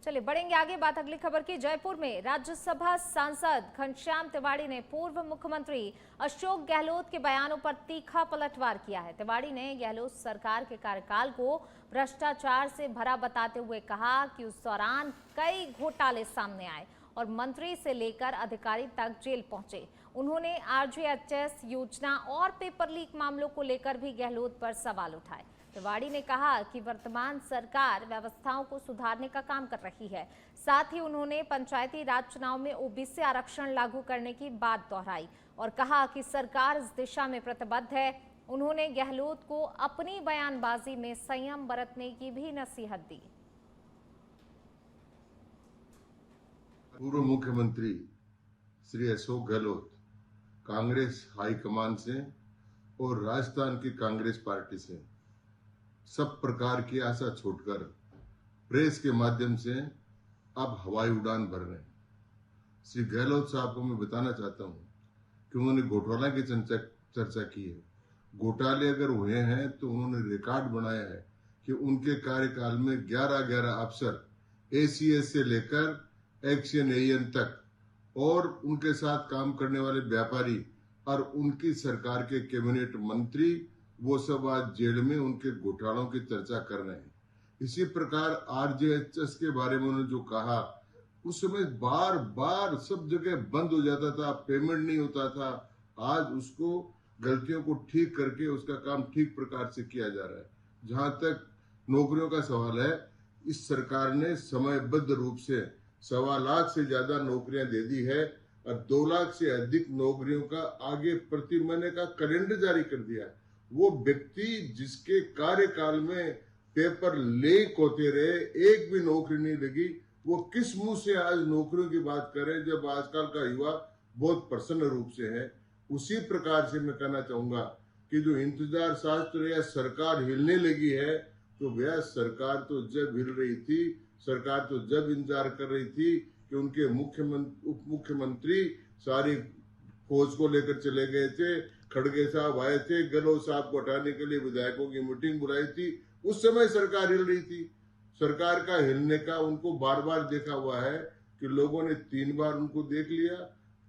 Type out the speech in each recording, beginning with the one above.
चलिए बढ़ेंगे आगे बात अगली खबर की। जयपुर में राज्यसभा सांसद घनश्याम तिवाड़ी ने पूर्व मुख्यमंत्री अशोक गहलोत के बयानों पर तीखा पलटवार किया है। तिवाड़ी ने गहलोत सरकार के कार्यकाल को भ्रष्टाचार से भरा बताते हुए कहा कि उस दौरान कई घोटाले सामने आए और मंत्री से लेकर अधिकारी तक जेल पहुंचे। उन्होंने आरजीएचएस योजना और पेपर लीक मामलों को लेकर भी गहलोत पर सवाल उठाए। तिवाड़ी ने कहा कि वर्तमान सरकार व्यवस्थाओं को सुधारने का काम कर रही है। साथ ही उन्होंने पंचायती राज चुनाव में ओबीसी आरक्षण लागू करने की बात दोहराई और कहा कि सरकार इस दिशा में प्रतिबद्ध है। उन्होंने गहलोत को अपनी बयानबाजी में संयम बरतने की भी नसीहत दी। पूर्व मुख्यमंत्री श्री अशोक गहलोत कांग्रेस हाईकमान से और राजस्थान की कांग्रेस पार्टी से सब प्रकार की आशा छोड़कर प्रेस के माध्यम से अब हवाई उड़ान भर रहे हैं। श्री गहलोत साहब को मैं बताना चाहता हूं कि उन्होंने घोटाला की चर्चा की है। घोटाले अगर हुए हैं तो उन्होंने रिकॉर्ड बनाया है कि उनके कार्यकाल में 11 अफसर एसीएस से लेकर एक्शन एएन तक और उनके साथ काम करने वाले व्यापारी और उनकी सरकार के कैबिनेट मंत्री वो सब आज जेल में उनके घोटालों की चर्चा कर रहे हैं। इसी प्रकार आरजीएचएस के बारे में उन्होंने जो कहा, उस समय बार बार सब जगह बंद हो जाता था, पेमेंट नहीं होता था। आज उसको गलतियों को ठीक करके उसका काम ठीक प्रकार से किया जा रहा है। जहां तक नौकरियों का सवाल है, इस सरकार ने समयबद्ध रूप से 1.25 लाख से ज्यादा नौकरियां दे दी है और 2 लाख से अधिक नौकरियों का आगे प्रति महीने का कैलेंडर जारी कर दिया है। वो व्यक्ति जिसके कार्यकाल में पेपर लीक होते रहे, एक भी नौकरी नहीं लगी, वो किस मुंह से आज नौकरियों की बात करें जब आजकल का युवा बहुत प्रसन्न रूप से है। उसी प्रकार से मैं कहना चाहूंगा कि जो इंतजार शास्त्र या सरकार हिलने लगी है, तो वह सरकार तो जब हिल रही थी, सरकार तो जब इंतजार कर रही थी कि उनके उप मुख्यमंत्री सारी फौज को लेकर चले गए थे, खड़गे साहब आए थे, गहलोत साहब को हटाने के लिए विधायकों की मीटिंग बुलाई थी। उस समय सरकार हिल रही थी। सरकार का हिलने का उनको बार बार देखा हुआ है कि लोगों ने 3 बार उनको देख लिया,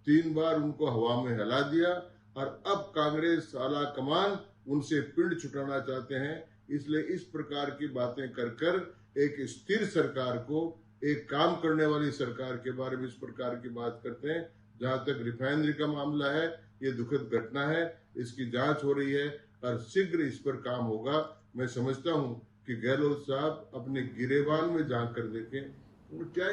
3 बार उनको हवा में हिला दिया और अब कांग्रेस आला कमान उनसे पिंड छुटाना चाहते हैं। इसलिए इस प्रकार की बातें कर एक स्थिर सरकार को, एक काम करने वाली सरकार के बारे में इस प्रकार की बात करते हैं। जहां तक रिफाइनरी का मामला है, ये दुखद घटना है, इसकी जांच हो रही है और शीघ्र इस पर काम होगा। मैं समझता हूं कि गहलोत साहब अपने गिरेबान में झांक कर देखें और क्या